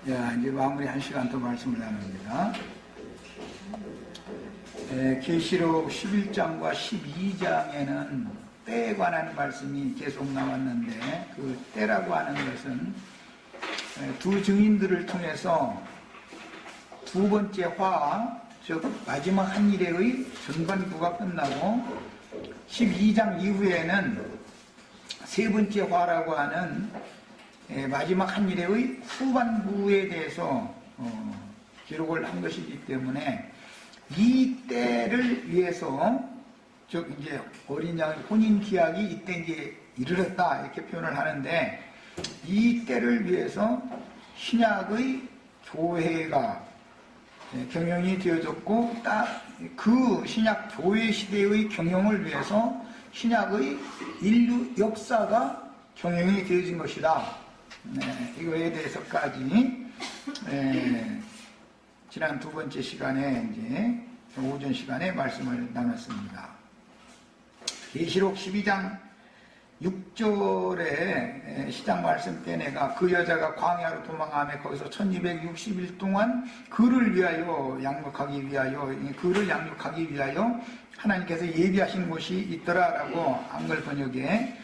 야, 이제 마무리 1시간 더 말씀을 나눕니다. 계시록 11장과 12장에는 때에 관한 말씀이 계속 나왔는데, 그 때라고 하는 것은 두 증인들을 통해서 두 번째 화, 즉 마지막 한 일의 전반부가 끝나고 12장 이후에는 세 번째 화라고 하는 마지막 한 일의 후반부에 대해서 기록을 한 것이기 때문에 이 때를 위해서, 즉 이제 어린 양의 혼인 기약이 이때 이제 이르렀다 이렇게 표현을 하는데, 이 때를 위해서 신약의 교회가 경영이 되어졌고, 딱 그 신약 교회 시대의 경영을 위해서 신약의 인류 역사가 경영이 되어진 것이다. 이거에 대해서까지 지난 두 번째 시간에 이제 오전 시간에 말씀을 나눴습니다. 계시록 12장 6절에 시작 말씀 때 내가 그 여자가 광야로 도망하며 거기서 1260일 동안 그를 위하여 양육하기 위하여, 그를 양육하기 위하여 하나님께서 예비하신 곳이 있더라라고 한글 번역에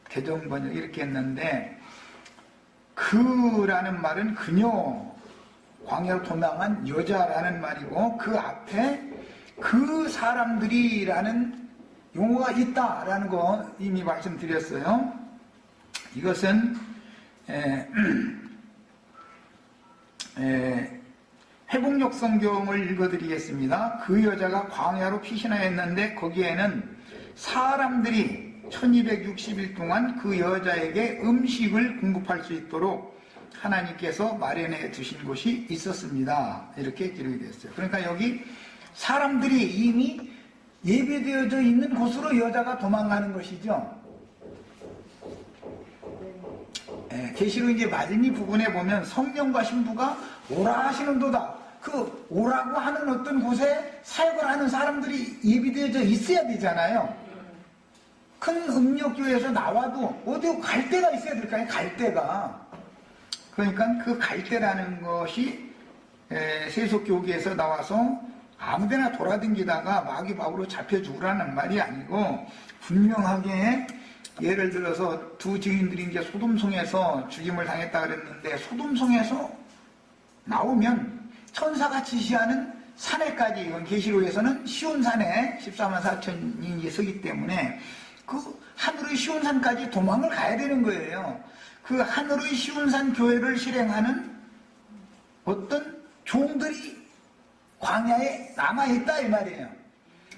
개정 번역 이렇게 했는데, 그라는 말은 그녀, 광야로 도망한 여자라는 말이고, 그 앞에 그 사람들이라는 용어가 있다라는 거 이미 말씀드렸어요. 이것은 회복력 성경을 읽어드리겠습니다. 그 여자가 광야로 피신하였는데 거기에는 사람들이 1260일 동안 그 여자에게 음식을 공급할 수 있도록 하나님께서 마련해 두신 곳이 있었습니다. 이렇게 기록이 됐어요. 그러니까 여기 사람들이 이미 예배되어져 있는 곳으로 여자가 도망가는 것이죠. 계시록 이제 마지막 부분에 보면 성령과 신부가 오라 하시는도다. 그 오라고 하는 어떤 곳에 사역을 하는 사람들이 예비되어져 있어야 되잖아요. 큰 음력교에서 나와도 어디 갈 데가 있어야 될까요? 갈 데가. 그러니까 그 갈 데라는 것이 세속교계에서 나와서 아무데나 돌아다니다가 마귀밥으로 잡혀 죽으라는 말이 아니고, 분명하게 예를 들어서 두 증인들이 이제 소돔성에서 죽임을 당했다 그랬는데, 소돔성에서 나오면 천사가 지시하는 산에까지, 이건 계시록에서는 시온산에 14만 4천이 서기 때문에 그 하늘의 시온산까지 도망을 가야 되는 거예요. 그 하늘의 시온산 교회를 실행하는 어떤 종들이 광야에 남아있다 이 말이에요.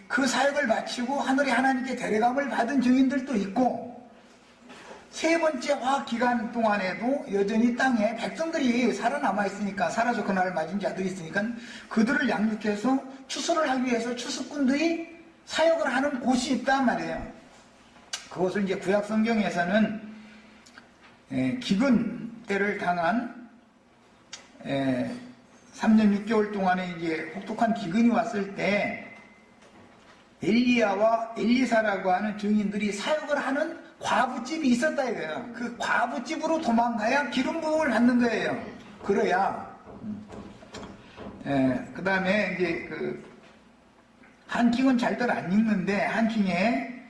그 사역을 마치고 하늘에 하나님께 데려감을 받은 증인들도 있고, 세 번째 화 기간 동안에도 여전히 땅에 백성들이 살아남아 있으니까, 살아서 그날을 맞은 자들이 있으니까 그들을 양육해서 추수를 하기 위해서 추수꾼들이 사역을 하는 곳이 있단 말이에요. 그것을 이제 구약 성경에서는 기근 때를 당한 3년 6개월 동안에 이제 혹독한 기근이 왔을 때 엘리야와 엘리사라고 하는 증인들이 사역을 하는 과부집이 있었다 이거예요. 그 과부집으로 도망가야 기름 부음을 받는 거예요. 그래야. 그 다음에 이제 그 한킹은 잘들 안 읽는데, 한킹에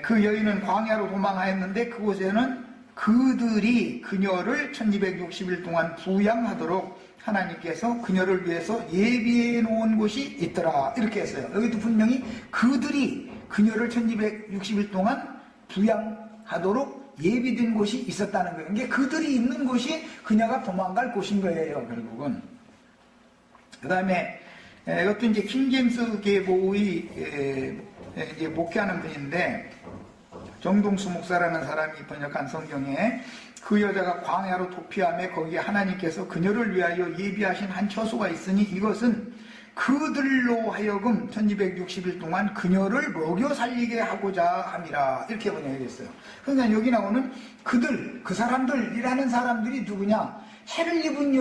그 여인은 광야로 도망하였는데 그곳에는 그들이 그녀를 1260일 동안 부양하도록 하나님께서 그녀를 위해서 예비해 놓은 곳이 있더라 이렇게 했어요. 여기도 분명히 그들이 그녀를 1260일 동안 부양하도록 예비된 곳이 있었다는 거예요. 이게 그들이 있는 곳이 그녀가 도망갈 곳인 거예요, 결국은. 그 다음에 이것도 이제 킹제임스 계보의 이제 목회하는 분인데, 정동수 목사라는 사람이 번역한 성경에 그 여자가 광야로 도피하며 거기에 하나님께서 그녀를 위하여 예비하신 한 처소가 있으니 이것은 그들로 하여금 1260일 동안 그녀를 먹여 살리게 하고자 함이라 이렇게 번역했어요. 그러니까 여기 나오는 그들, 그 사람들이라는 사람들이 누구냐? 해를 입은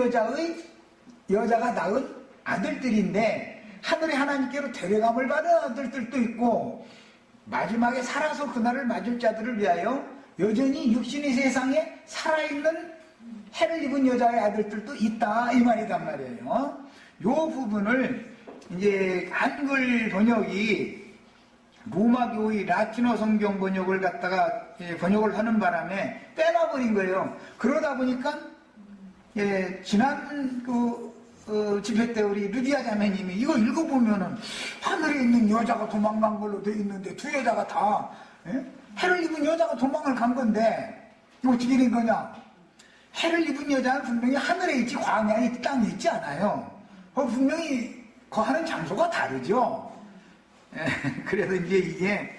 여자가 낳은 아들들인데, 하늘의 하나님께로 데려감을 받은 아들들도 있고, 마지막에 살아서 그날을 맞을 자들을 위하여 여전히 육신의 세상에 살아있는 해를 입은 여자의 아들들도 있다 이 말이란 말이에요. 요 부분을 이제 한글 번역이 로마교의 라틴어 성경 번역을 갖다가 번역을 하는 바람에 빼놔버린 거예요. 그러다 보니까 지난 집회 때 우리 루디아 자매님이 이거 읽어보면은 하늘에 있는 여자가 도망간 걸로 돼 있는데 두 여자가 다 해를 입은 여자가 도망을 간 건데 어떻게 된 거냐? 해를 입은 여자는 분명히 하늘에 있지 광야에 땅에 있지 않아요. 분명히 거하는 장소가 다르죠. 그래서 이제 이게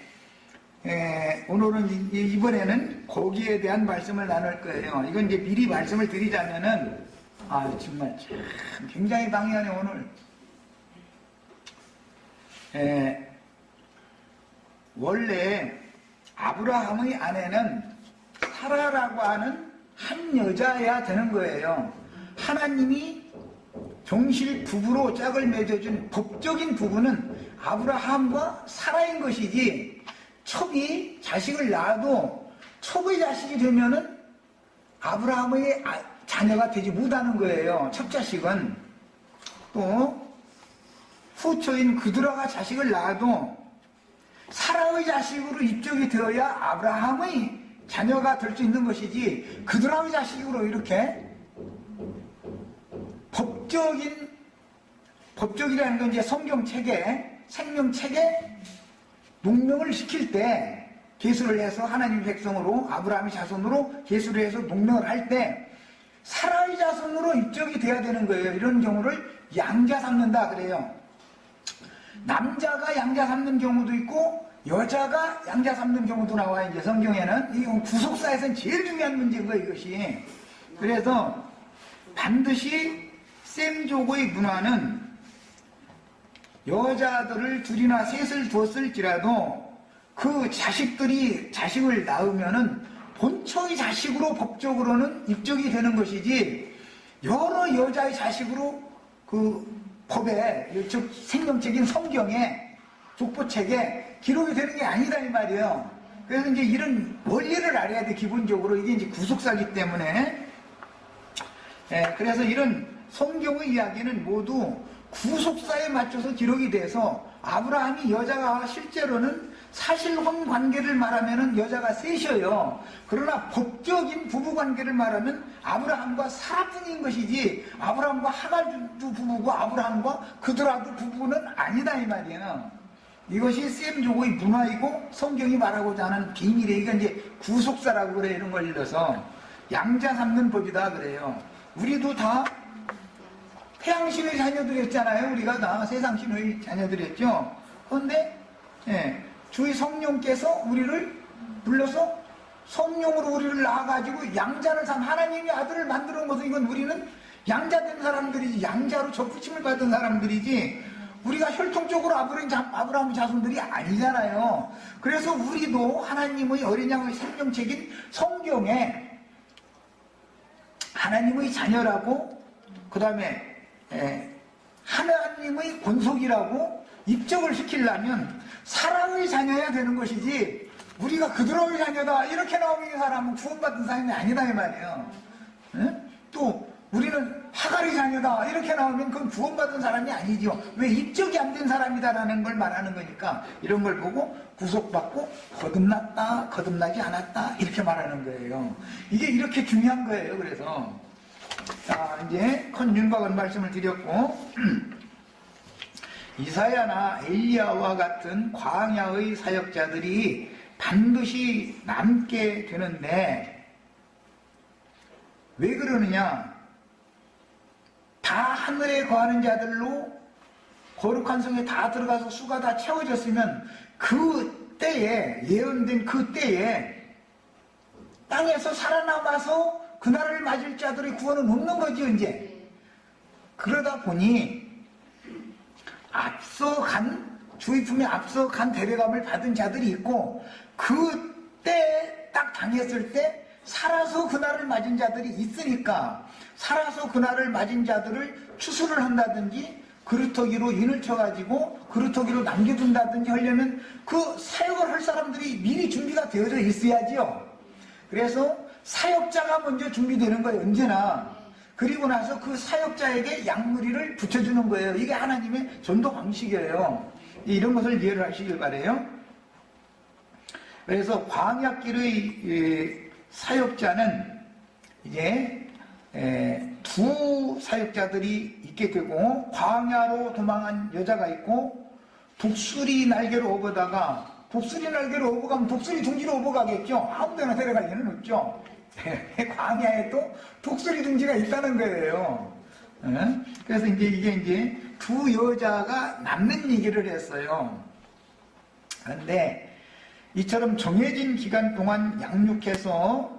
오늘은 이번에는 거기에 대한 말씀을 나눌 거예요. 이건 이제 미리 말씀을 드리자면은 정말 참 굉장히 방해하네 오늘. 원래 아브라함의 아내는 사라라고 하는 한 여자여야 되는 거예요. 하나님이 종실 부부로 짝을 맺어준 법적인 부부는 아브라함과 사라인 것이지, 첩이 자식을 낳아도 첩의 자식이 되면은 아브라함의 자녀가 되지 못하는 거예요. 첫 자식은. 또 후처인 그드라가 자식을 낳아도 사라의 자식으로 입적이 되어야 아브라함의 자녀가 될 수 있는 것이지, 그드라의 자식으로 이렇게 법적이라는 건 이제 성경책에, 생명책에 농명을 시킬 때, 계수를 해서 하나님 백성으로, 아브라함의 자손으로 계수를 해서 농명을 할 때 사라의 자손으로 입적이 돼야 되는 거예요. 이런 경우를 양자 삼는다 그래요. 남자가 양자 삼는 경우도 있고 여자가 양자 삼는 경우도 나와요. 이제 성경에는. 이건 구속사에서는 제일 중요한 문제인 거예요, 이것이. 그래서 반드시 셈조고의 문화는 여자들을 둘이나 셋을 두었을지라도 그 자식을 낳으면은 본처의 자식으로 법적으로는 입적이 되는 것이지, 여러 여자의 자식으로 그 법에, 즉 생명책인 성경에, 족보책에 기록이 되는 게 아니다 이 말이에요. 그래서 이제 이런 원리를 알아야 돼. 기본적으로 이게 이제 구속사기 때문에. 그래서 이런 성경의 이야기는 모두 구속사에 맞춰서 기록이 돼서, 아브라함이 여자가 실제로는 사실혼 관계를 말하면은 여자가 셋이에요. 그러나 법적인 부부 관계를 말하면 아브라함과 사라뿐인 것이지, 아브라함과 하갈도 부부고 아브라함과 그드라도 부부는 아니다 이 말이에요. 이것이 셈조고의 문화이고 성경이 말하고자 하는 비밀이에요. 이건 이제 구속사라고 그래. 이런 걸 읽어서 양자 삼는 법이다 그래요. 우리도 다 태양신의 자녀들이었잖아요. 우리가 다 세상신의 자녀들이었죠. 그런데 주의 성령께서 우리를 불러서 성령으로 우리를 낳아가지고 양자를 하나님이 아들을 만들어 놓은 것은, 이건 우리는 양자된 사람들이지, 양자로 접붙임을 받은 사람들이지, 우리가 혈통적으로 아브라함 자손들이 아니잖아요. 그래서 우리도 하나님의 어린 양의 생명책인 성경에 하나님의 자녀라고, 그 다음에 하나님의 권속이라고 입적을 시키려면 사랑의 자녀야 되는 것이지, 우리가 그드라의 자녀다 이렇게 나오는 사람은 구원받은 사람이 아니다 이 말이에요. 또 우리는 하갈의 자녀다 이렇게 나오면 그건 구원받은 사람이 아니죠. 왜? 입적이 안 된 사람이다라는 걸 말하는 거니까, 이런 걸 보고 구속받고 거듭났다, 거듭나지 않았다 이렇게 말하는 거예요. 이게 이렇게 중요한 거예요. 그래서 자, 이제 컨윤박은 말씀을 드렸고, 이사야나 엘리야와 같은 광야의 사역자들이 반드시 남게 되는데, 왜 그러느냐? 다 하늘에 거하는 자들로 거룩한 성에 다 들어가서 수가 다 채워졌으면, 그 때에, 예언된 그 때에 땅에서 살아남아서 그날을 맞을 자들의 구원은 없는 거죠 이제. 그러다 보니 주의 품에 앞서간 데려감을 받은 자들이 있고, 그때 딱 당했을 때 살아서 그날을 맞은 자들이 있으니까, 살아서 그날을 맞은 자들을 추수를 한다든지 그루터기로 인을 쳐가지고 그루터기로 남겨둔다든지 하려면 그 사역을 할 사람들이 미리 준비가 되어져 있어야지요. 그래서 사역자가 먼저 준비되는 거예요, 언제나. 그리고 나서 그 사역자에게 양무리를 붙여주는 거예요. 이게 하나님의 전도 방식이에요. 이런 것을 이해를 하시길 바라요. 그래서 광야길의 사역자는 이제 두 사역자들이 있게 되고, 광야로 도망한 여자가 있고, 독수리 날개로 업어다가, 독수리 날개로 업어가면 독수리 둥지로 업어가겠죠. 아무 데나 데려갈 리는 없죠. 광야에 또 독수리 둥지가 있다는 거예요. 그래서 이게 두 여자가 남는 얘기를 했어요. 그런데 이처럼 정해진 기간 동안 양육해서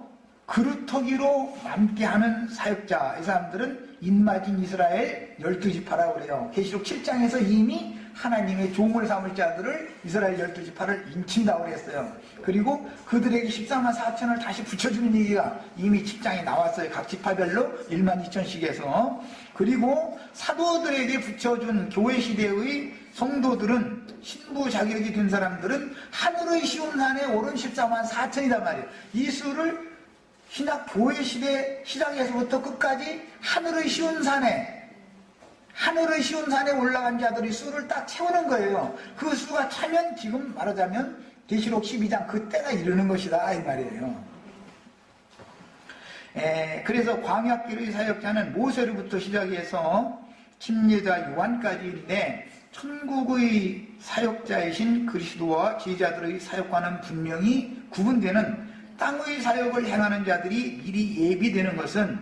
그루터기로 남게 하는 사역자, 이 사람들은 인마진 이스라엘 12지파라고 그래요. 계시록 7장에서 이미 하나님의 종을 삼을 자들을 이스라엘 12지파를 인친다고 그랬어요. 그리고 그들에게 14만 4천을 다시 붙여주는 얘기가 이미 7장에 나왔어요. 각 지파별로 1만 2천씩 해서. 그리고 사도들에게 붙여준 교회 시대의 성도들은, 신부 자격이 된 사람들은 하늘의 시온산에 오른 14만 4천이란 말이에요. 이 수를 신약 교회 시대 시작에서부터 끝까지 하늘의 시온산에 올라간 자들의 수를 딱 채우는 거예요. 그 수가 차면 지금 말하자면 계시록 12장 그때가 이르는 것이다 이 말이에요. 그래서 광야길의 사역자는 모세로부터 시작해서 침례자 요한까지인데, 천국의 사역자이신 그리스도와 제자들의 사역과는 분명히 구분되는 땅의 사역을 행하는 자들이 미리 예비되는 것은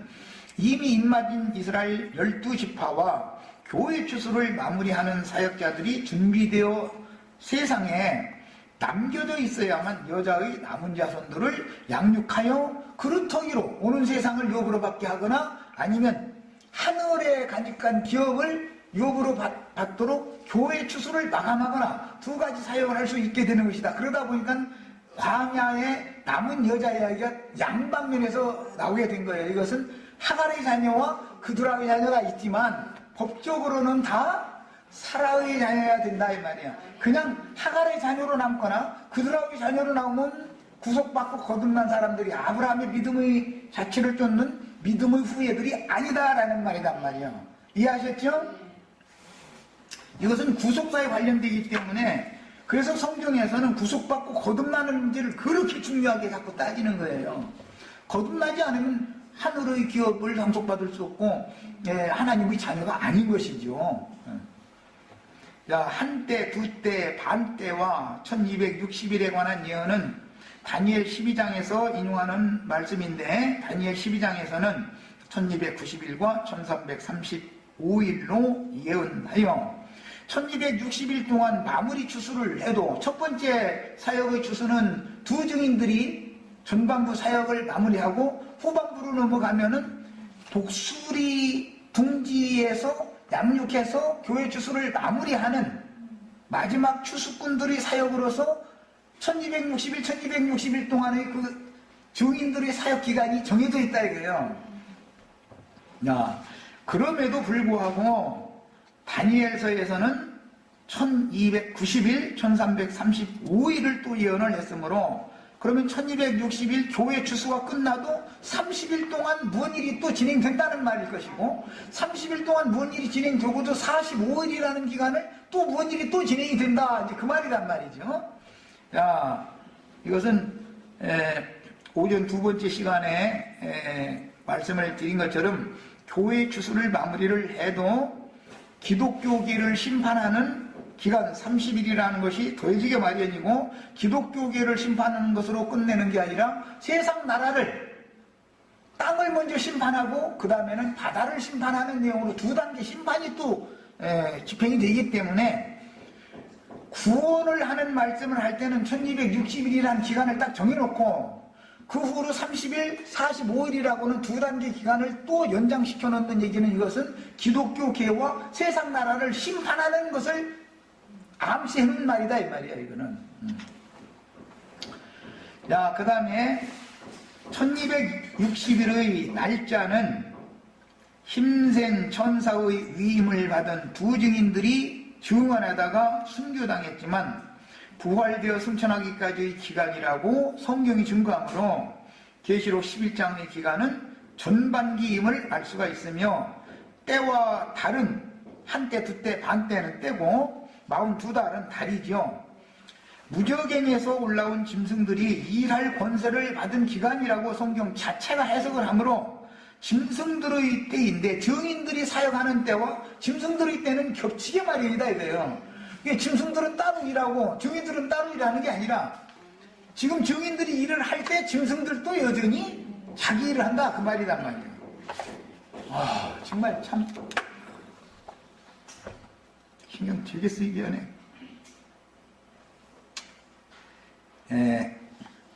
이미 입맞은 이스라엘 12지파와 교회 추수를 마무리하는 사역자들이 준비되어 세상에 남겨져 있어야만 여자의 남은 자손들을 양육하여 그루터기로 오는 세상을 유업으로 받게 하거나, 아니면 하늘에 간직한 기업을 유업으로 받도록 교회 추수를 마감하거나 두 가지 사역을 할 수 있게 되는 것이다. 그러다 보니까 광야에 남은 여자 이야기가 양방면에서 나오게 된 거예요. 이것은 하갈의 자녀와 그두라의 자녀가 있지만 법적으로는 다 사라의 자녀여야 된다 이 말이야. 그냥 하갈의 자녀로 남거나 그두라의 자녀로 나오면 구속받고 거듭난 사람들이 아브라함의 믿음의 자취를 쫓는 믿음의 후예들이 아니다라는 말이란 말이야. 이해하셨죠? 이것은 구속사에 관련되기 때문에, 그래서 성경에서는 구속받고 거듭나는 문제를 그렇게 중요하게 자꾸 따지는 거예요. 거듭나지 않으면 하늘의 기업을 상속받을 수 없고 하나님의 자녀가 아닌 것이죠. 자, 한때, 두때, 반때와 1260일에 관한 예언은 다니엘 12장에서 인용하는 말씀인데, 다니엘 12장에서는 1290일과 1335일로 예언하여 1260일 동안 마무리 추수를 해도, 첫 번째 사역의 추수는 두 증인들이 전반부 사역을 마무리하고 후반부로 넘어가면은 독수리 둥지에서 양육해서 교회 추수를 마무리하는 마지막 추수꾼들의 사역으로서 1260일 동안의 그 증인들의 사역 기간이 정해져 있다 이거예요. 그럼에도 불구하고 다니엘서에서는 1290일, 1335일을 또 예언을 했으므로, 그러면 1260일 교회 추수가 끝나도 30일 동안 무슨 일이 또 진행된다는 말일 것이고, 30일 동안 무슨 일이 진행되고도 45일이라는 기간을 또 무슨 일이 또 진행이 된다, 이제 그 말이란 말이죠. 자, 이것은 오전 두 번째 시간에 말씀을 드린 것처럼 교회 추수를 마무리를 해도 기독교계를 심판하는 기간 30일이라는 것이 더해지게 마련이고, 기독교계를 심판하는 것으로 끝내는 게 아니라 세상 나라를, 땅을 먼저 심판하고 그 다음에는 바다를 심판하는 내용으로 두 단계 심판이 또 집행이 되기 때문에, 구원을 하는 말씀을 할 때는 1260일이라는 기간을 딱 정해놓고 그 후로 30일, 45일이라고는 두 단계 기간을 또 연장시켜 놓는 얘기는, 이것은 기독교계와 세상 나라를 심판하는 것을 암시하는 말이다 이 말이야 이거는. 자, 그 다음에 1260일의 날짜는 힘센 천사의 위임을 받은 두 증인들이 증언하다가 순교당했지만 부활되어 승천하기까지의 기간이라고 성경이 증거하므로 계시록 11장의 기간은 전반기임을 알 수가 있으며 때와 달은 한때, 두때, 반때는 때고 42달은 달이죠. 무저갱에서 올라온 짐승들이 일할 권세를 받은 기간이라고 성경 자체가 해석을 하므로 짐승들의 때인데 증인들이 사역하는 때와 짐승들의 때는 겹치게 마련이다 이거예요. 짐승들은 따로 일하고 증인들은 따로 일하는 게 아니라 지금 증인들이 일을 할 때 짐승들도 여전히 자기 일을 한다 그 말이란 말이에요. 와 정말 참 신경 되게 쓰이게 하네.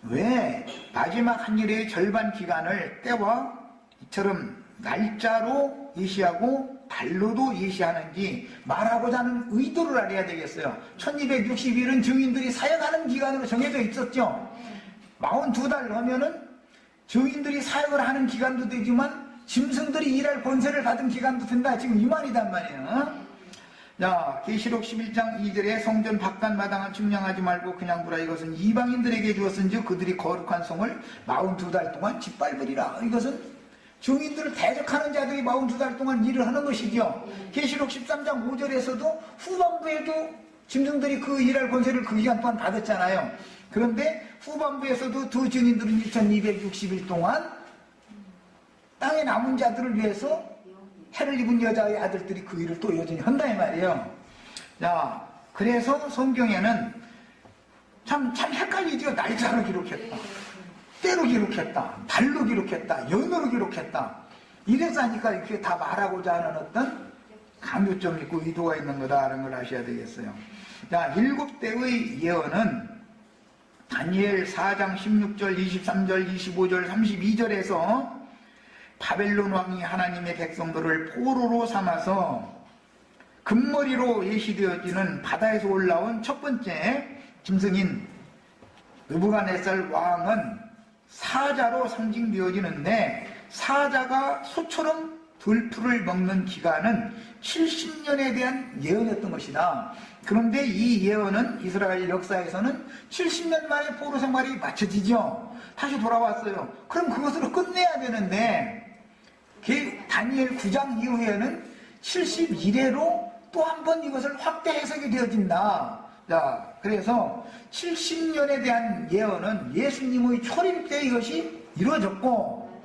왜 마지막 한일의 절반 기간을 때와 이처럼 날짜로 예시하고 달로도 예시하는지 말하고자 하는 의도를 알아야 되겠어요. 1260일은 증인들이 사역하는 기간으로 정해져 있었죠. 42달 하면은 증인들이 사역을 하는 기간도 되지만 짐승들이 일할 권세를 받은 기간도 된다. 지금 이 말이단 말이에요. 자, 계시록 11장 2절에 성전 바깥 마당을 측량하지 말고 그냥 두라. 이것은 이방인들에게 주었은즉 그들이 거룩한 성을 42달 동안 짓밟으리라. 이것은 증인들을 대적하는 자들이 42달 동안 일을 하는 것이죠. 계시록 13장 5절에서도 후반부에도 짐승들이 그 일할 권세를 그 기간 동안 받았잖아요. 그런데 후반부에서도 두 증인들은 1260일 동안 땅에 남은 자들을 위해서 해를 입은 여자의 아들들이 그 일을 또 여전히 한다 이 말이에요. 자, 그래서 성경에는 참 헷갈리죠. 날짜로 기록했다, 때로 기록했다, 달로 기록했다, 연으로 기록했다. 이래서 하니까 이렇게 다 말하고자 하는 어떤 강조점이 있고 의도가 있는 거다라는 걸 아셔야 되겠어요. 자, 7대의 예언은 다니엘 4장 16절, 23절, 25절, 32절에서 바벨론 왕이 하나님의 백성들을 포로로 삼아서 금머리로 예시되어지는 바다에서 올라온 첫 번째 짐승인 느부갓네살 왕은 사자로 상징되어지는데 사자가 소처럼 들풀을 먹는 기간은 70년에 대한 예언이었던 것이다. 그런데 이 예언은 이스라엘 역사에서는 70년 만에 포로 생활이 마쳐지죠. 다시 돌아왔어요. 그럼 그것으로 끝내야 되는데 다니엘 9장 이후에는 71회로 또 한 번 이것을 확대 해석이 되어진다. 자, 그래서 70년에 대한 예언은 예수님의 초림 때 이것이 이루어졌고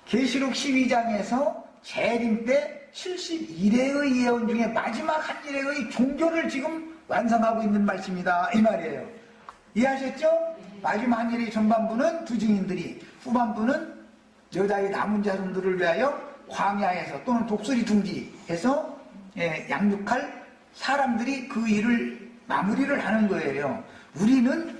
계시록 12장에서 재림 때 71회의 예언 중에 마지막 한 일의 종교를 지금 완성하고 있는 말씀이다 이 말이에요. 이해하셨죠? 마지막 한 일의 전반부는 두 증인들이, 후반부는 여자의 남은 자손들을 위하여 광야에서 또는 독수리 둥지에서 양육할 사람들이 그 일을 마무리를 하는 거예요. 우리는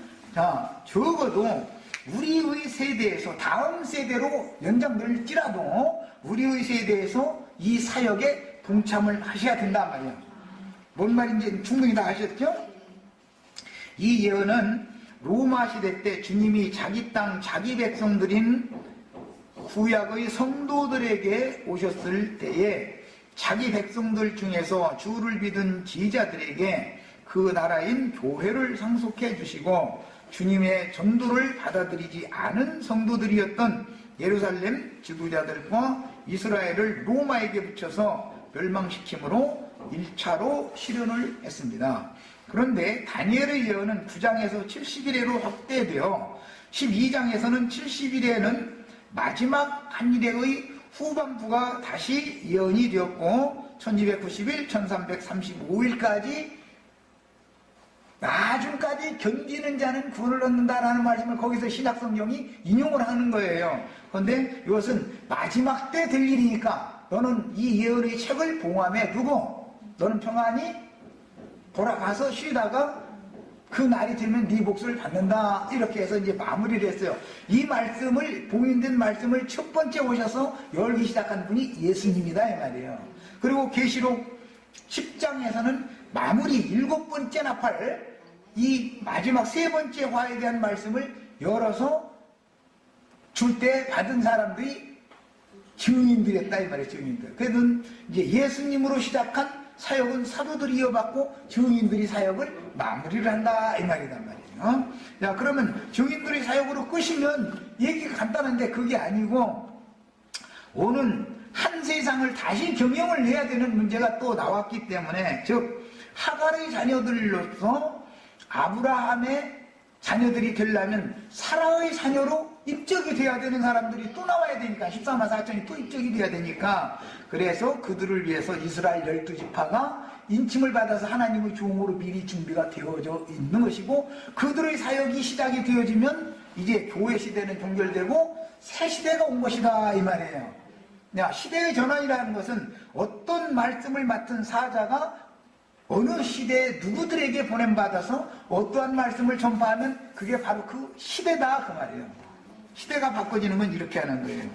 적어도 우리의 세대에서 다음 세대로 연장될지라도 우리의 세대에서 이 사역에 동참을 하셔야 된단 말이에요. 뭔 말인지 충분히 다 아셨죠? 이 예언은 로마 시대 때 주님이 자기 땅 자기 백성들인 구약의 성도들에게 오셨을 때에 자기 백성들 중에서 주를 믿은 지자들에게 그 나라인 교회를 상속해 주시고 주님의 전도를 받아들이지 않은 성도들이었던 예루살렘 지도자들과 이스라엘을 로마에게 붙여서 멸망시킴으로 1차로 실현을 했습니다. 그런데 다니엘의 예언은 9장에서 70일에로 확대되어 12장에서는 70일에는 마지막 한일의 후반부가 다시 예언이 되었고 1290일, 1335일까지 나중까지 견디는 자는 구원을 얻는다라는 말씀을 거기서 신약성경이 인용을 하는 거예요. 그런데 이것은 마지막 때 될 일이니까 너는 이 예언의 책을 봉함해 두고 너는 평안히 돌아가서 쉬다가 그 날이 되면 네 몫을 받는다. 이렇게 해서 이제 마무리를 했어요. 이 말씀을, 봉인된 말씀을 첫 번째 오셔서 열기 시작한 분이 예수님이다 이 말이에요. 그리고 계시록 10장에서는 마무리 7번째 나팔, 이 마지막 3번째 화에 대한 말씀을 열어서 줄 때 받은 사람들이 증인들이었다 이 말이에요. 증인들. 그래서 이제 예수님으로 시작한 사역은 사도들이 이어받고 증인들이 사역을 마무리를 한다 이 말이란 말이에요. 자, 그러면 증인들이 사역으로 끄시면 얘기가 간단한데 그게 아니고 오는 한 세상을 다시 경영을 해야 되는 문제가 또 나왔기 때문에, 즉 하갈의 자녀들로서 아브라함의 자녀들이 되려면 사라의 자녀로 입적이 돼야 되는 사람들이 또 나와야 되니까, 14만 4천이 또 입적이 돼야 되니까, 그래서 그들을 위해서 이스라엘 12지파가 인침을 받아서 하나님의 종으로 미리 준비가 되어져 있는 것이고, 그들의 사역이 시작이 되어지면 이제 교회 시대는 종결되고 새 시대가 온 것이다 이 말이에요. 시대의 전환이라는 것은 어떤 말씀을 맡은 사자가 어느 시대에 누구들에게 보냄받아서 어떠한 말씀을 전파하면 그게 바로 그 시대다 그 말이에요. 시대가 바꿔지는 건 이렇게 하는 거예요.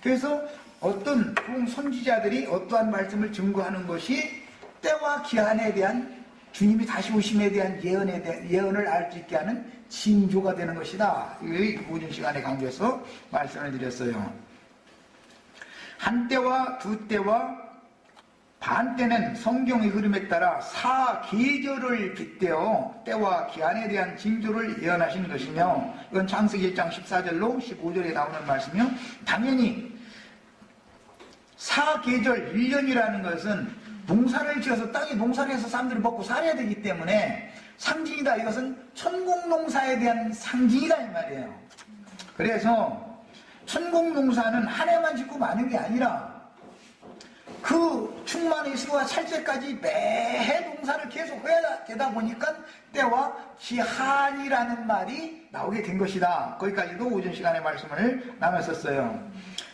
그래서 어떤 선지자들이 어떠한 말씀을 증거하는 것이 때와 기한에 대한, 주님이 다시 오심에 대한 예언을 알 수 있게 하는 징조가 되는 것이다. 이 오전 시간에 강조해서 말씀을 드렸어요. 한때와 두때와 반때는 성경의 흐름에 따라 사계절을 빗대어 때와 기한에 대한 징조를 예언하신 것이며, 이건 창세기 1장 14절로 15절에 나오는 말씀이며, 당연히 사계절 1년이라는 것은 농사를 지어서 땅에 농사를 해서 사람들이 먹고 살아야 되기 때문에 상징이다. 이것은 천국농사에 대한 상징이다 이 말이에요. 그래서 천국농사는 한 해만 짓고 마는 게 아니라 그 충만의 수와 찰제까지 매해 농사를 계속 해야 되다 보니까 때와 기한이라는 말이 나오게 된 것이다. 거기까지도 오전 시간에 말씀을 나눴었어요.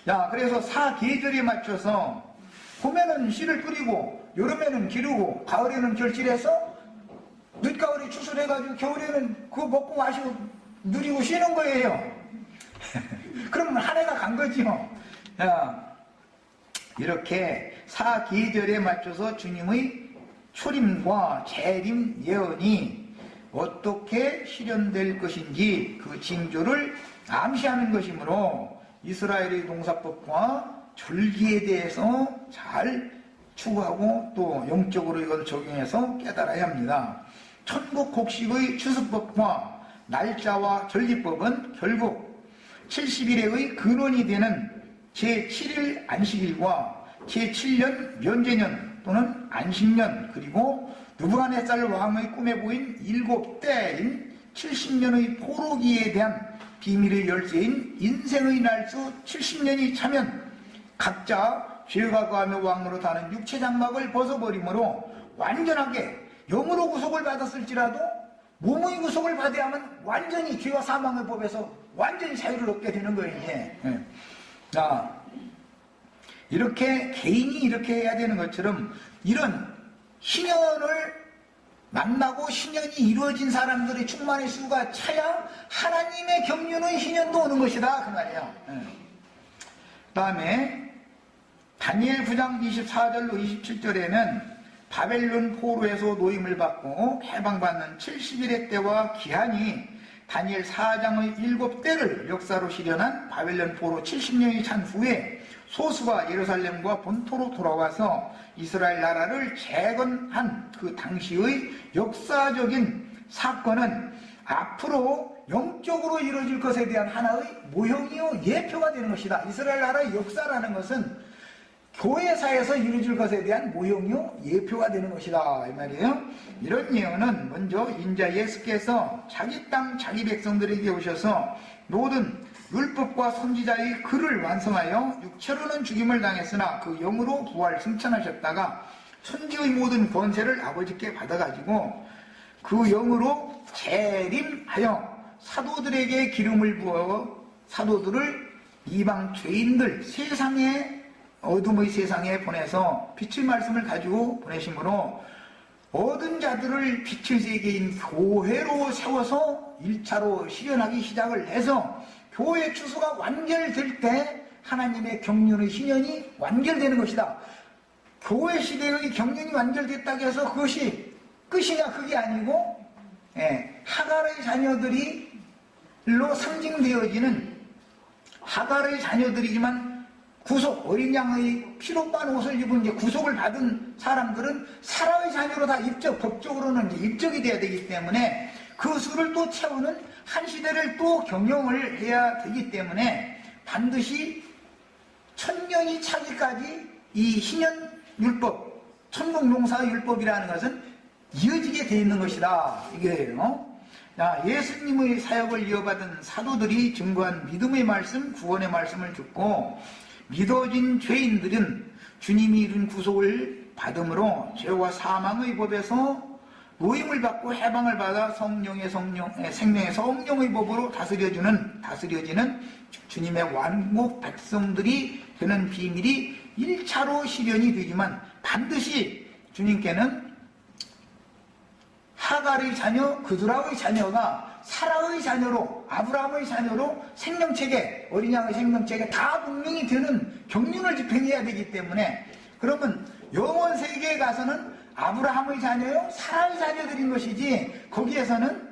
자, 그래서 사계절에 맞춰서 봄에는 씨를 뿌리고 여름에는 기르고 가을에는 결실해서 늦가을에 추수해가지고 겨울에는 그거 먹고 마시고 누리고 쉬는 거예요. 그러면 한 해가 간 거지요. 이렇게 사계절에 맞춰서 주님의 초림과 재림 예언이 어떻게 실현될 것인지 그 징조를 암시하는 것이므로 이스라엘의 농사법과 절기에 대해서 잘 추구하고 또 영적으로 이걸 적용해서 깨달아야 합니다. 천국 곡식의 추수법과 날짜와 절기법은 결국 70일의 근원이 되는 제7일 안식일과 제7년 면제년 또는 안식년, 그리고 느부갓네살 왕의 꿈에 보인 7때인 70년의 포로기에 대한 비밀의 열쇠인 인생의 날수 70년이 차면 각자 죄가 거하며 왕으로 타는 육체 장막을 벗어버리므로 완전하게 영으로 구속을 받았을지라도 몸의 구속을 받아야만 완전히 죄와 사망의 법에서 완전히 자유를 얻게 되는 거예요. 이제. 자, 이렇게 개인이 이렇게 해야 되는 것처럼 이런 신년을 만나고 신년이 이루어진 사람들의 충만의 수가 차야 하나님의 경륜의 신년도 오는 것이다 그 말이에요. 그 다음에 다니엘 9장 24절로 27절에는 바벨론 포로에서 노임을 받고 해방받는 70일의 때와 기한이 다니엘 4장의 7때를 역사로 실현한 바벨론 포로 70년이 찬 후에 소수가 예루살렘과 본토로 돌아와서 이스라엘 나라를 재건한 그 당시의 역사적인 사건은 앞으로 영적으로 이루어질 것에 대한 하나의 모형이요 예표가 되는 것이다. 이스라엘 나라의 역사라는 것은 교회사에서 이루어질 것에 대한 모형이요 예표가 되는 것이다 이 말이에요. 이런 예언은 먼저 인자 예수께서 자기 땅 자기 백성들에게 오셔서 모든 율법과 선지자의 글을 완성하여 육체로는 죽임을 당했으나 그 영으로 부활 승천하셨다가 천지의 모든 권세를 아버지께 받아가지고 그 영으로 재림하여 사도들에게 기름을 부어 사도들을 이방 죄인들 세상에 어둠의 세상에 보내서 빛의 말씀을 가지고 보내심으로 얻은 자들을 빛의 세계인 교회로 세워서 1차로 실현하기 시작을 해서 교회 추수가 완결될 때 하나님의 경륜의 신년이 완결되는 것이다. 교회 시대의 경륜이 완결됐다고 해서 그것이 끝이냐 그게 아니고 하갈의 자녀들이로 상징되어지는 하갈의 자녀들이지만 구속, 어린 양의 피로만 옷을 입은 이제 구속을 받은 사람들은 사라의 자녀로 다 입적, 법적으로는 이제 입적이 돼야 되기 때문에 그 수를 또 채우는 한 시대를 또 경영을 해야 되기 때문에 반드시 천년이 차기까지 이 희년율법, 천공용사율법이라는 것은 이어지게 돼 있는 것이다. 이게요. 예수님의 사역을 이어받은 사도들이 증거한 믿음의 말씀, 구원의 말씀을 듣고 믿어진 죄인들은 주님이 이룬 구속을 받음으로 죄와 사망의 법에서 노임을 받고 해방을 받아 생명의 성령의 법으로 다스려지는 주님의 완국 백성들이 되는 비밀이 1차로 실현이 되지만 반드시 주님께는 하갈의 자녀, 그드라의 자녀가 사라의 자녀로, 아브라함의 자녀로 생명체계, 어린 양의 생명체계 다 분명히 되는 경륜을 집행해야 되기 때문에 그러면 영원 세계에 가서는 아브라함의 자녀요, 사라의 자녀들인 것이지 거기에서는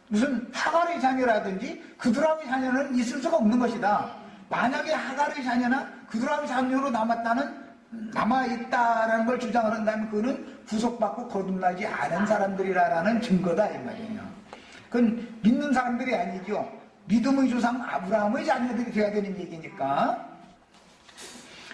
무슨 하갈의 자녀라든지 그드라의 자녀는 있을 수가 없는 것이다. 만약에 하갈의 자녀나 그드라의 자녀로 남아있다라는 걸 주장을 한다면 그거는 구속받고 거듭나지 않은 사람들이라는 증거다 이 말이에요. 그건 믿는 사람들이 아니죠. 믿음의 조상 아브라함의 자녀들이 되어야 되는 얘기니까.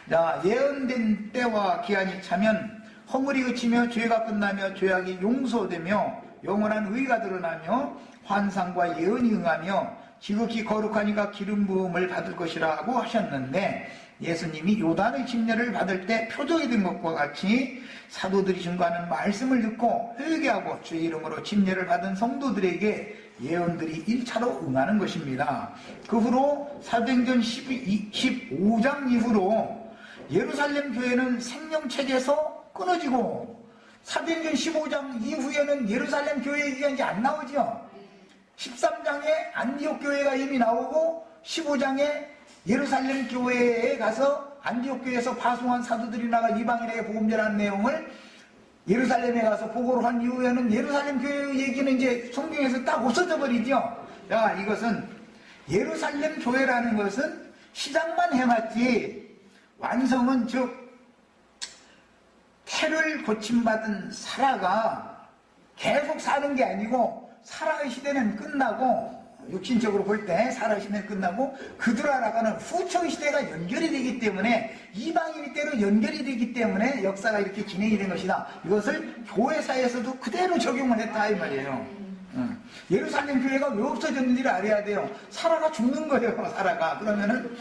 자, 예언된 때와 기한이 차면 허물이 그치며 죄가 끝나며 죄악이 용서되며 영원한 의가 드러나며 환상과 예언이 응하며 지극히 거룩한 이가 기름 부음을 받을 것이라고 하셨는데 예수님이 요단의 침례를 받을 때 표적이 된 것과 같이 사도들이 증거하는 말씀을 듣고 회개하고 주의 이름으로 침례를 받은 성도들에게 예언들이 1차로 응하는 것입니다. 그 후로 사도행전 15장 이후로 예루살렘 교회는 생명체계에서 끊어지고 사도행전 15장 이후에는 예루살렘 교회 얘기가 이제 안 나오죠. 13장에 안디옥 교회가 이미 나오고 15장에 예루살렘 교회에 가서 안디옥 교회에서 파송한 사도들이 나가 이방인에게 복음 전하는 내용을 예루살렘에 가서 보고를 한 이후에는 예루살렘 교회 얘기는 이제 성경에서 딱 없어져 버리죠. 야, 이것은 예루살렘 교회라는 것은 시작만 해놨지 완성은 즉 태를 고침받은 사라가 계속 사는 게 아니고 사라의 시대는 끝나고 육신적으로 볼 때 사라의 시대는 끝나고 그드라라가는 후초의 시대가 연결이 되기 때문에 이방인이 때로 연결이 되기 때문에 역사가 이렇게 진행이 된 것이다. 이것을 교회사에서도 그대로 적용을 했다 이 말이에요. 예루살렘 교회가 왜 없어졌는지를 알아야 돼요. 사라가 죽는 거예요. 사라가. 그러면은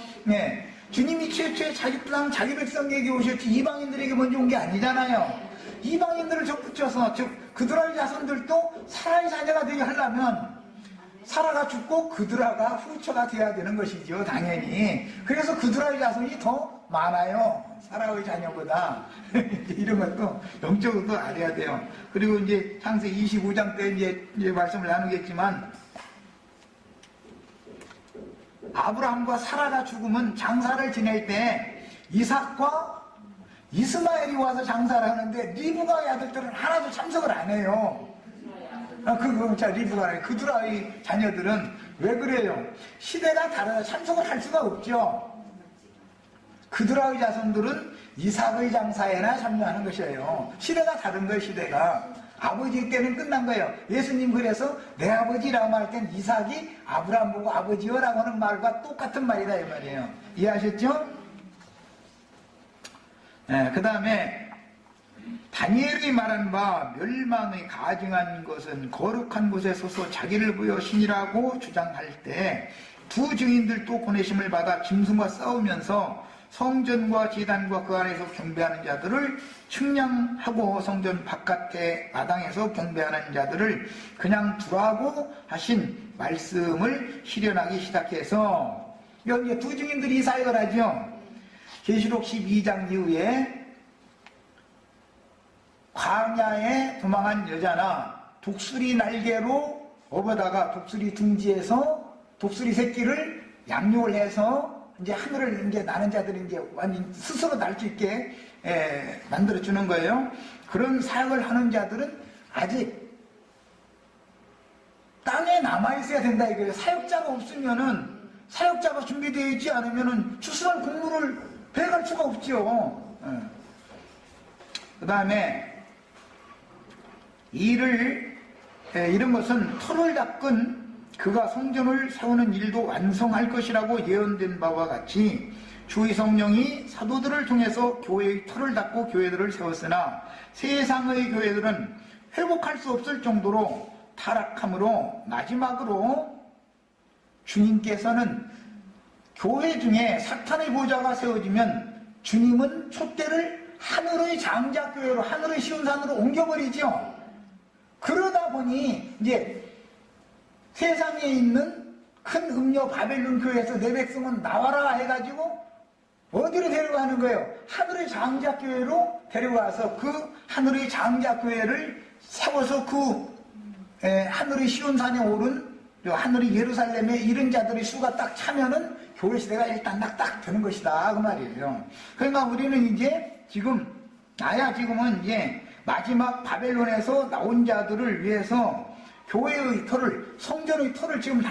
주님이 최초에 자기 땅 자기 백성에게 오셨지 이방인들에게 먼저 온 게 아니잖아요. 이방인들을 적붙여서 즉 그드라의 자손들도 사라의 자녀가 되게 하려면 사라가 죽고 그드라가 후처가 돼야 되는 것이죠. 당연히. 그래서 그드라의 자손이 더 많아요. 사라의 자녀보다. 이런 것도 영적으로도 알아야 돼요. 그리고 이제 창세기 25장 때 이제 말씀을 나누겠지만 아브라함과 사라가 죽으면 장사를 지낼 때 이삭과 이스마엘이 와서 장사를 하는데 리브가의 아들들은 하나도 참석을 안 해요. 리브가 그드라의 자녀들은 왜 그래요? 시대가 다르다 참석을 할 수가 없죠. 그드라의 자손들은 이삭의 장사에나 참여하는 것이에요. 시대가 다른 거예요. 시대가 아버지 때는 끝난 거예요. 예수님 그래서 내 아버지라고 말할 땐 이삭이 아브라함 보고 아버지여라고 하는 말과 똑같은 말이다 이 말이에요. 이해하셨죠? 그 다음에 다니엘이 말한 바 멸망의 가증한 것은 거룩한 곳에 서서 자기를 보여 신이라고 주장할 때 두 증인들도 보내심을 받아 짐승과 싸우면서 성전과 제단과 그 안에서 경배하는 자들을 측량하고 성전 바깥에 마당에서 경배하는 자들을 그냥 두라고 하신 말씀을 실현하기 시작해서 여기 두 증인들이 사역을 하죠. 계시록 12장 이후에 광야에 도망한 여자나 독수리 날개로 업어다가 독수리 둥지에서 독수리 새끼를 양육을 해서 이제 하늘을 이제 나는 자들이 이제 완전 스스로 날 수 있게 만들어 주는 거예요. 그런 사역을 하는 자들은 아직 땅에 남아 있어야 된다 이거예요. 사역자가 없으면은 사역자가 준비되어 있지 않으면은 추수할 공물을 배갈 수가 없죠. 그 다음에 이런 것은 터를 닦은 그가 성전을 세우는 일도 완성할 것이라고 예언된 바와 같이 주의 성령이 사도들을 통해서 교회의 터를 닦고 교회들을 세웠으나 세상의 교회들은 회복할 수 없을 정도로 타락함으로 마지막으로 주님께서는 교회 중에 사탄의 보좌가 세워지면 주님은 촛대를 하늘의 장자교회로 하늘의 시온산으로 옮겨버리죠. 그러다 보니 이제 세상에 있는 큰 음녀 바벨론 교회에서 내 백성은 나와라 해가지고 어디로 데려가는 거예요? 하늘의 장자교회로 데려가서 그 하늘의 장자교회를 세워서 하늘의 시온산에 오른 하늘의 예루살렘에 이른 자들의 수가 딱 차면은 교회 시대가 일단 딱 되는 것이다 그 말이에요. 그러니까 우리는 이제 지금은 이제 마지막 바벨론에서 나온 자들을 위해서 교회의 터를, 성전의 터를 지금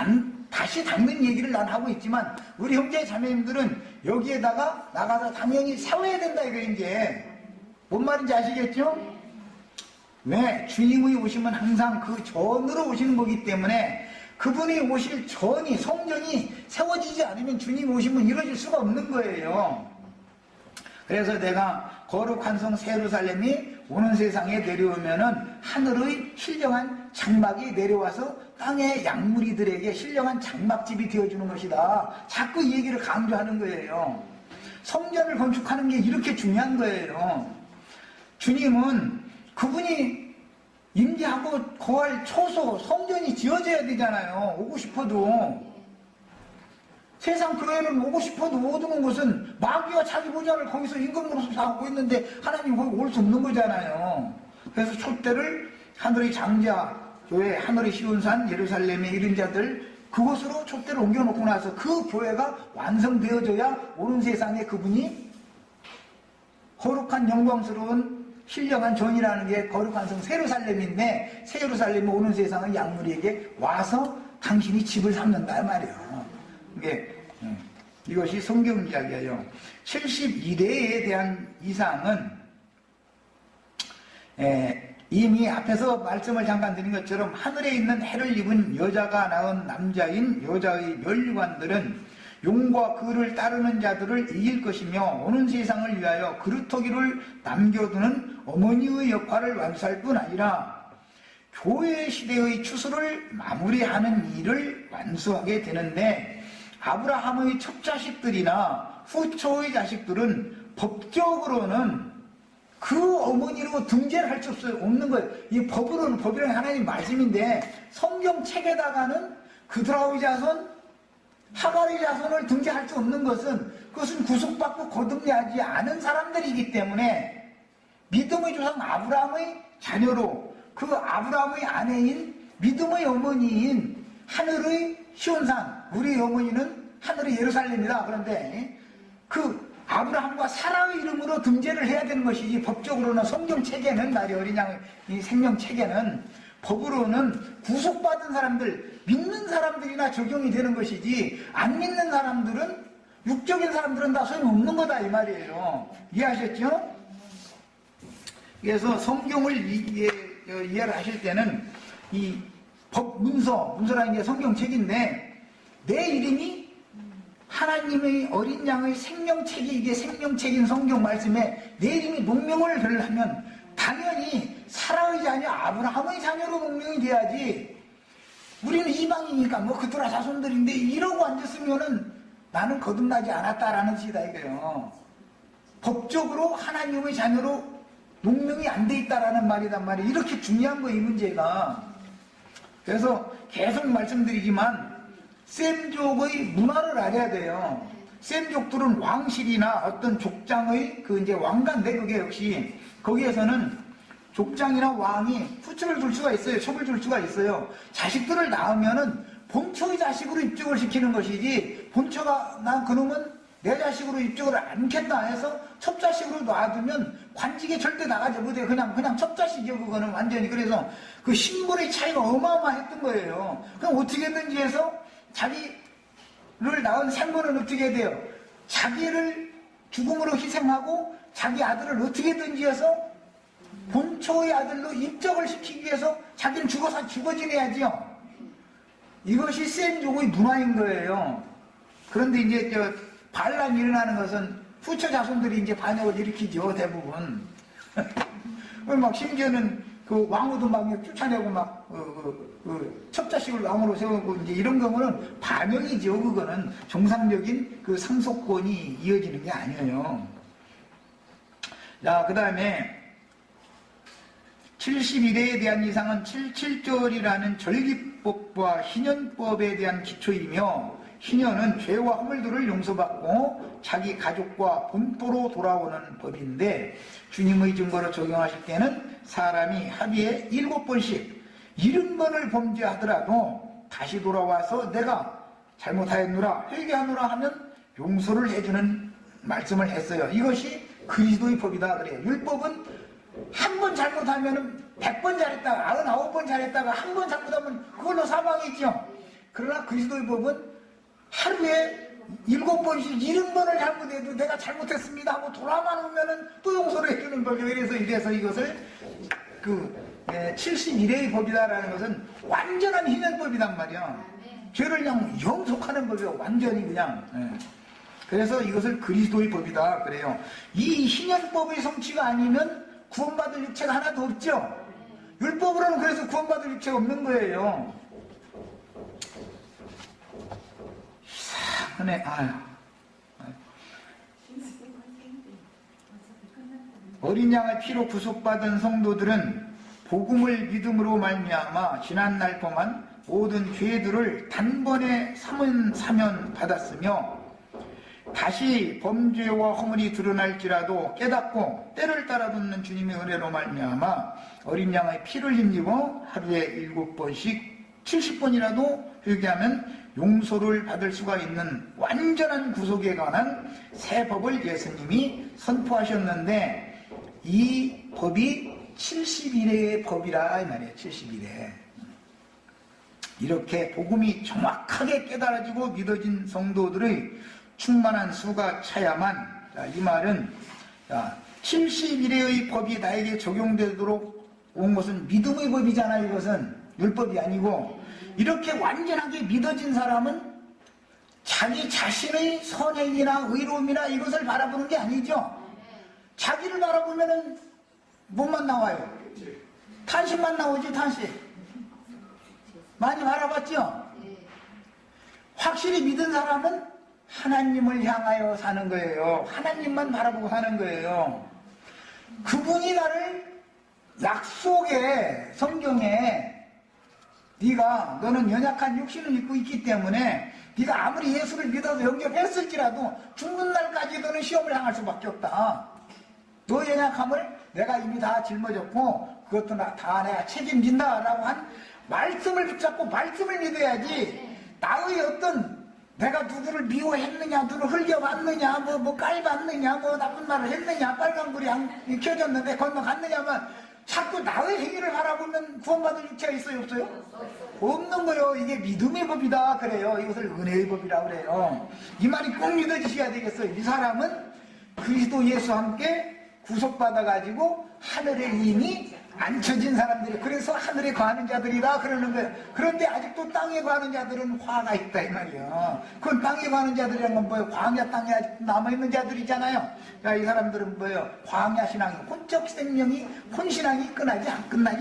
다시 닦는 얘기를 난 하고 있지만 우리 형제 자매님들은 여기에다가 나가서 당연히 세워야 된다 이거 이제 뭔 말인지 아시겠죠? 왜? 주님의 오심은 항상 그 전으로 오시는 거기 때문에 그분이 오실 전이 성전이 세워지지 않으면 주님 오심은 이루어질 수가 없는 거예요. 그래서 내가 거룩한 성 예루살렘이 오는 세상에 내려오면은 하늘의 신령한 장막이 내려와서 땅의 양무리들에게 신령한 장막집이 되어주는 것이다. 자꾸 이 얘기를 강조하는 거예요. 성전을 건축하는 게 이렇게 중요한 거예요. 주님은 그분이 임재하고 거할 초소 성전이 지어져야 되잖아요. 오고 싶어도. 세상 교회는 오고 싶어도 못 오는 것은 마귀와 자기 보좌를 거기서 임금으로서 하고 있는데 하나님 거기 올 수 없는 거잖아요. 그래서 촛대를 하늘의 장자 교회, 하늘의 시온산 예루살렘의 이른 자들 그곳으로 촛대를 옮겨놓고 나서 그 교회가 완성되어져야 오는 세상에 그분이 거룩한 영광스러운 신령한 전이라는 게 거룩한 성 예루살렘인데 새 예루살렘이 오는 세상의 양무리에게 와서 당신이 집을 삼는다 말이에요. 이것이 성경 이야기예요. 72대에 대한 이상은 이미 앞에서 말씀을 잠깐 드린 것처럼 하늘에 있는 해를 입은 여자가 낳은 남자인 여자의 멸류관들은 용과 그를 따르는 자들을 이길 것이며 오는 세상을 위하여 그루터기를 남겨두는 어머니의 역할을 완수할 뿐 아니라 교회 시대의 추수를 마무리하는 일을 완수하게 되는데 아브라함의 첫 자식들이나 후초의 자식들은 법적으로는 그 어머니로 등재를 할 수 없는 거예요. 이 법이라는 하나님 말씀인데 성경 책에다가는 그드라의 자손, 하갈의 자손을 등재할 수 없는 것은 그것은 구속받고 거듭나지 않은 사람들이기 때문에 믿음의 조상 아브라함의 자녀로 그 아브라함의 아내인 믿음의 어머니인 하늘의 시온산 우리의 어머니는 하늘의 예루살렘이다. 그런데 그 아브라함과 사라의 이름으로 등재를 해야 되는 것이지 법적으로는 성경 체계는 말이 어린 양의 이 생명 체계는 법으로는 구속받은 사람들 믿는 사람들이나 적용이 되는 것이지 안 믿는 사람들은 육적인 사람들은 다 소용없는 거다 이 말이에요. 이해하셨죠? 그래서 성경을 이해를 하실 때는 이 법 문서라는 게 성경책인데 내 이름이 하나님의 어린 양의 생명책이 이게 생명책인 성경 말씀에 내 이름이 농명을 되려면 당연히 사라의 자녀 아브라함의 자녀로 농명이 돼야지 우리는 이방이니까 뭐 그들아 자손들인데 이러고 앉았으면은 나는 거듭나지 않았다라는 뜻이다 이거예요. 법적으로 하나님의 자녀로 농명이 안 돼 있다라는 말이단 말이에요. 이렇게 중요한 거 이 문제가. 그래서 계속 말씀드리지만 셈족의 문화를 알아야 돼요. 셈족들은 왕실이나 어떤 족장의 그 이제 왕가인데 그게 역시 거기에서는 족장이나 왕이 후처를 둘 수가 있어요. 첩을 둘 수가 있어요. 자식들을 낳으면은 본처의 자식으로 입적을 시키는 것이지 본처가 난 그놈은 내 자식으로 입적을 않겠다 해서 첩자식으로 놔두면 관직에 절대 나가지 못해요. 그냥 첩자식이요 그거는 완전히. 그래서 그 신분의 차이가 어마어마했던 거예요. 그럼 어떻게든지 해서 자기를 낳은 생모는 어떻게 돼요? 자기를 죽음으로 희생하고 자기 아들을 어떻게든지 해서 본초의 아들로 입적을 시키기 위해서 자기는 죽어 지내야지요. 이것이 센족의 문화인 거예요. 그런데 이제 반란이 일어나는 것은 후처 자손들이 이제 반역을 일으키죠, 대부분. 막 심지어는 그 왕후도 막 쫓아내고 막 첩자식을 왕으로 세우고 이제 이런 경우는 반역이죠. 그거는 정상적인 그 상속권이 이어지는 게 아니에요. 자, 그 다음에 71회에 대한 이상은 77절이라는 절기법과 희년법에 대한 기초이며, 희년은 죄와 허물들을 용서받고 자기 가족과 본토로 돌아오는 법인데, 주님의 증거로 적용하실 때는 사람이 하루에 7번씩 70번을 범죄하더라도 다시 돌아와서 내가 잘못하였노라 회개하노라 하면 용서를 해주는 말씀을 했어요. 이것이 그리스도의 법이다 그래요. 율법은 한 번 잘못하면 100번 잘했다가 99번 잘했다가 한 번 잘못하면 그걸로 사망이죠. 그러나 그리스도의 법은 하루에 7번씩 70번을 잘못해도 내가 잘못했습니다 하고 돌아만 오면은 또 용서를 해주는 법이에요. 이래서 이것을 71회의 법이다라는 것은 완전한 희년법이단 말이야. 죄를 그냥 영속하는 법이요. 완전히 그냥. 그래서 이것을 그리스도의 법이다 그래요. 이 희년법의 성취가 아니면 구원받을 육체가 하나도 없죠. 율법으로는 그래서 구원받을 육체가 없는 거예요. 이상하네. 아유. 어린 양의 피로 구속받은 성도들은 복음을 믿음으로 말미암아 지난날 범한 모든 죄들을 단번에 사면 받았으며, 다시 범죄와 허물이 드러날지라도 깨닫고 때를 따라붙는 주님의 은혜로 말미암아 어린 양의 피를 힘입어 하루에 7번씩 70번이라도 회개하면 용서를 받을 수가 있는 완전한 구속에 관한 새 법을 예수님이 선포하셨는데, 이 법이 71회의 법이라 이 말이에요. 71회. 이렇게 복음이 정확하게 깨달아지고 믿어진 성도들의 충만한 수가 차야만, 이 말은 71회의 법이 나에게 적용되도록 온 것은 믿음의 법이잖아요. 이것은 율법이 아니고, 이렇게 완전하게 믿어진 사람은 자기 자신의 선행이나 의로움이나 이것을 바라보는 게 아니죠. 자기를 바라보면은 뭐만 나와요? 탄식만 나오지. 탄식 많이 바라봤죠. 확실히 믿은 사람은 하나님을 향하여 사는 거예요. 하나님만 바라보고 사는 거예요. 그분이 나를 약속에, 성경에 너는 연약한 육신을 입고 있기 때문에 네가 아무리 예수를 믿어서 영접했을지라도 죽는 날까지 너는 시험을 향할 수밖에 없다. 너의 연약함을 내가 이미 다 짊어졌고 그것도 다 내가 책임진다 라고 한 말씀을 붙잡고 말씀을 믿어야지, 나의 어떤 내가 누구를 미워했느냐, 누구를 흘겨봤느냐, 뭐 깔봤느냐, 뭐 나쁜 말을 했느냐, 빨간불이 안 켜졌는데 건너갔느냐만 자꾸 나의 행위를 바라보면 구원받을 육체가 있어요, 없어요? 없는 거요. 이게 믿음의 법이다 그래요. 이것을 은혜의 법이라 그래요. 이 말이 꼭 믿어지셔야 되겠어요. 이 사람은 그리스도 예수와 함께 구속받아가지고 하늘에 이미 앉혀진 사람들이, 그래서 하늘에 거하는 자들이라 그러는 거예요. 그런데 아직도 땅에 거하는 자들은 화가 있다 이 말이에요. 그건 땅에 거하는 자들이란 건 뭐예요? 광야 땅에 아직 남아있는 자들이잖아요. 이 사람들은 뭐예요? 광야 신앙이, 혼적 생명이, 혼신앙이 끝나지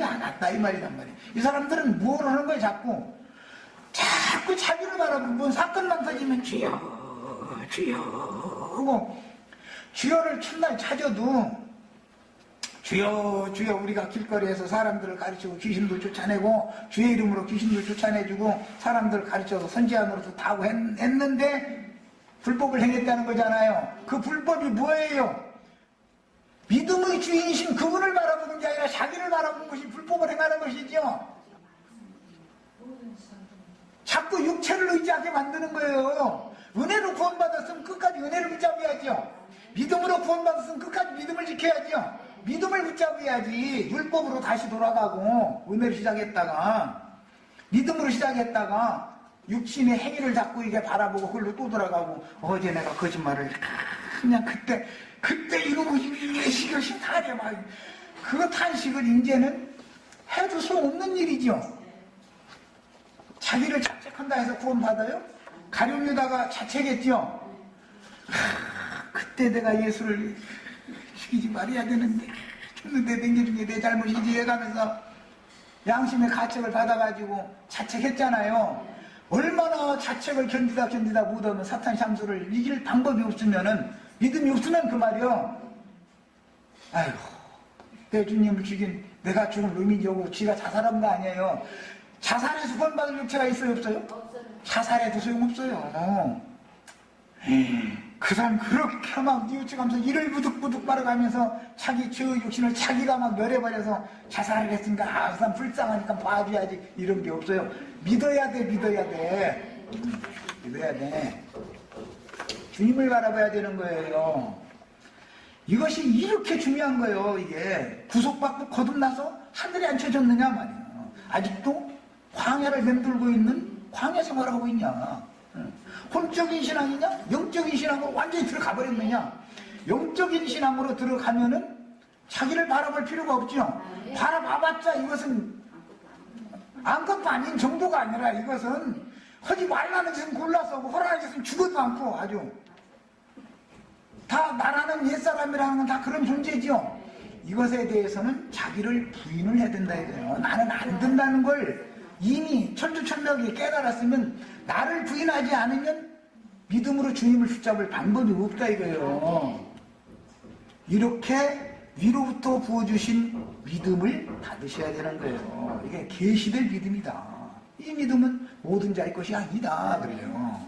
않았다 이 말이란 말이에요. 이 사람들은 뭘 하는 거예요? 자꾸 자기를 바라보면 사건만 터지면 주여 하고, 주여를 첫날 찾아도 주여 우리가 길거리에서 사람들을 가르치고 귀신도 쫓아내고 주의 이름으로 귀신도 쫓아내주고 사람들을 가르쳐서 선지자 노릇도 다 하고 했는데 불법을 행했다는 거잖아요. 그 불법이 뭐예요? 믿음의 주인이신 그분을 바라보는 게 아니라 자기를 바라보는 것이 불법을 행하는 것이죠. 자꾸 육체를 의지하게 만드는 거예요. 은혜로 구원받았으면 끝까지 은혜를 붙잡아야죠. 믿음으로 구원받았으면 끝까지 믿음을 지켜야죠. 믿음을 붙잡아야지. 율법으로 다시 돌아가고 은혜를 시작했다가 믿음으로 시작했다가 육신의 행위를 자꾸 이게 바라보고 그걸로 또 돌아가고, 어제 내가 거짓말을 그냥 그때 이러고 예식여신 하래 막. 그 탄식을 이제는 해도 소용없는 일이죠. 자기를 자책한다 해서 구원받아요? 가룟유다가 자책했죠. 그때 내가 예수를 죽이지 말아야 되는데 죽는데 댕겨준 게 내 잘못이지 해가면서 양심의 가책을 받아가지고 자책했잖아요. 얼마나 자책을 견디다 못하면 사탄 샴수를 이길 방법이 없으면은, 믿음이 없으면 그 말이요. 아이고, 내 주님을 죽인 내가 죽은 놈이죠. 지가 자살한 거 아니에요. 자살해서 구원받을 육체가 있어요, 없어요? 없어요. 자살해도 소용없어요. 그 사람 그렇게 막 뉘우쳐가면서 이를 부득부득 빨아가면서 자기 죄의 육신을 자기가 막 멸해버려서 자살을 했으니까 그 사람 불쌍하니까 봐줘야지, 이런 게 없어요. 믿어야 돼. 믿어야 돼. 주님을 바라봐야 되는 거예요. 이것이 이렇게 중요한 거예요. 이게 구속받고 거듭나서 하늘에 앉혀졌느냐 말이에요. 아직도 광야를 맴돌고 있는 광야 생활하고 있냐. 혼적인 신앙이냐 영적인 신앙으로 완전히 들어가 버렸느냐. 영적인 신앙으로 들어가면은 자기를 바라볼 필요가 없죠. 바라봐봤자 이것은 아무것도 아닌 정도가 아니라, 이것은 하지 말라는 짓은 골라서 허라는 짓은 죽어도 않고 아주 다 나라는 옛사람이라는 건 다 그런 존재죠. 이것에 대해서는 자기를 부인을 해야 된다 이거예요. 나는 안 된다는 걸 이미 철두철미하게 깨달았으면 나를 부인하지 않으면 믿음으로 주님을 붙잡을 방법이 없다 이거예요. 이렇게 위로부터 부어주신 믿음을 받으셔야 되는 거예요. 이게 계시될 믿음이다. 이 믿음은 모든 자의 것이 아니다 그래요.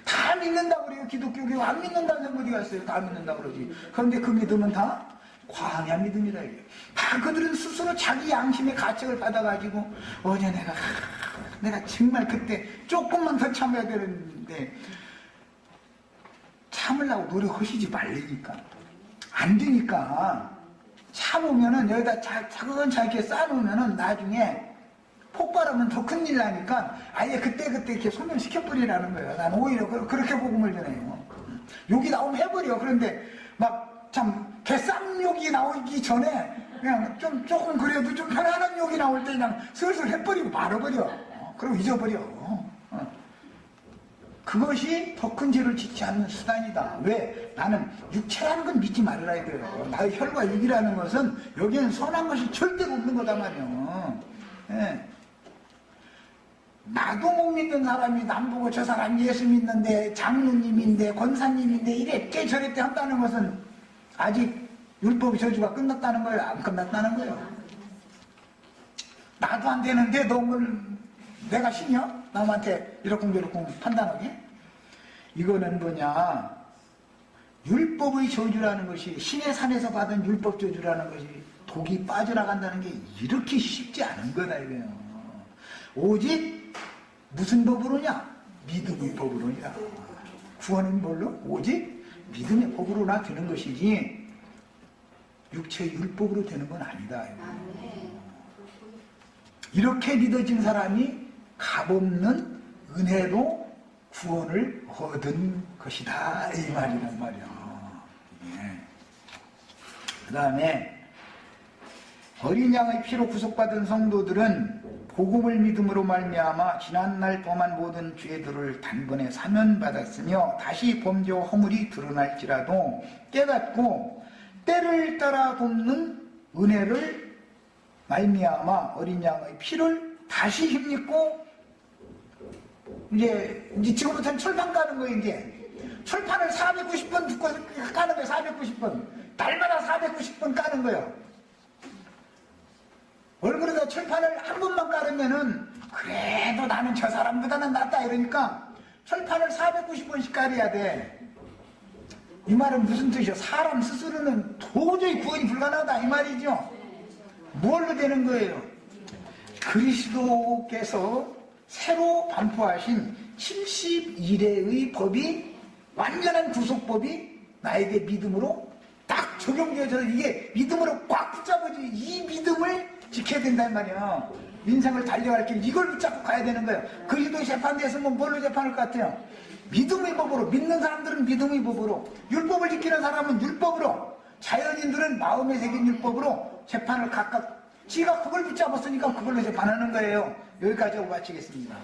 다 믿는다 그래요. 기독교가 안 믿는다는 어디 갔어요. 다 믿는다 그러지. 그런데 그 믿음은 다 광야 믿음이다 이게. 다 그들은 스스로 자기 양심의 가책을 받아가지고 어제 내가 정말 그때 조금만 더 참아야 되는데 참으려고 노력하시지 말라니까. 안 되니까. 참으면은 여기다 차근차근 쌓아놓으면은 나중에 폭발하면 더 큰일 나니까 아예 그때 이렇게 소멸시켜버리라는 거예요. 난 오히려 그렇게 복음을 전해요. 욕이 나오면 해버려. 그런데 막 참 개쌈욕이 나오기 전에 그냥 조금 그래도 좀 편안한 욕이 나올 때 그냥 슬슬 해버리고 말아버려. 그럼 잊어버려. 그것이 더 큰 죄를 짓지 않는 수단이다. 왜? 나는 육체라는 건 믿지 말아라 이거예요. 나의 혈과 육이라는 것은 여기에는 선한 것이 절대로 없는 거다 말이에요. 예. 나도 못 믿는 사람이 남보고 저 사람 예수 믿는데 장로님인데 권사님인데 이랬게 저랬게 한다는 것은 아직 율법의 저주가 끝났다는 거예요? 안 끝났다는 거예요? 나도 안 되는데 너무 내가 신이야? 남한테 이러쿵저러쿵 판단하게? 이거는 뭐냐, 율법의 저주라는 것이, 신의 산에서 받은 율법 저주라는 것이 독이 빠져나간다는 게 이렇게 쉽지 않은 거다 이거예요. 오직 무슨 법으로냐? 믿음의 법으로냐. 구원은 뭘로? 오직 믿음의 법으로나 되는 것이지 육체의 율법으로 되는 건 아니다. 이렇게 믿어진 사람이 값없는 은혜로 구원을 얻은 것이다 이 말이란 말이야. 예. 그 다음에 어린 양의 피로 구속받은 성도들은 복음을 믿음으로 말미암아 지난날 범한 모든 죄들을 단번에 사면받았으며 다시 범죄와 허물이 드러날지라도 깨닫고 때를 따라 돕는 은혜를 말미암아 어린 양의 피를 다시 힘입고 이제 지금부터는 철판 까는 거예요. 이제 철판을 490번 듣고 까는 거예요. 490번 날마다 490번 까는 거예요. 얼굴에다 철판을 한 번만 깔으면은 그래도 나는 저 사람보다는 낫다 이러니까 철판을 490번씩 깔아야 돼. 이 말은 무슨 뜻이죠? 사람 스스로는 도저히 구원이 불가능하다 이 말이죠. 뭘로 되는 거예요? 그리스도께서 새로 반포하신 71회의 법이, 완전한 구속법이 나에게 믿음으로 딱 적용되어서 이게 믿음으로 꽉 붙잡아지. 이 믿음을 지켜야 된단 말이야. 인생을 달려갈 길 이걸 붙잡고 가야 되는 거예요. 그리스도 재판대에서 뭐 뭘로 재판할 것 같아요? 믿음의 법으로, 믿는 사람들은 믿음의 법으로, 율법을 지키는 사람은 율법으로, 자연인들은 마음에 새긴 율법으로 재판을 각각 지가 그걸 붙잡았으니까 그걸로 재판하는 거예요. 여기까지 하고 마치겠습니다.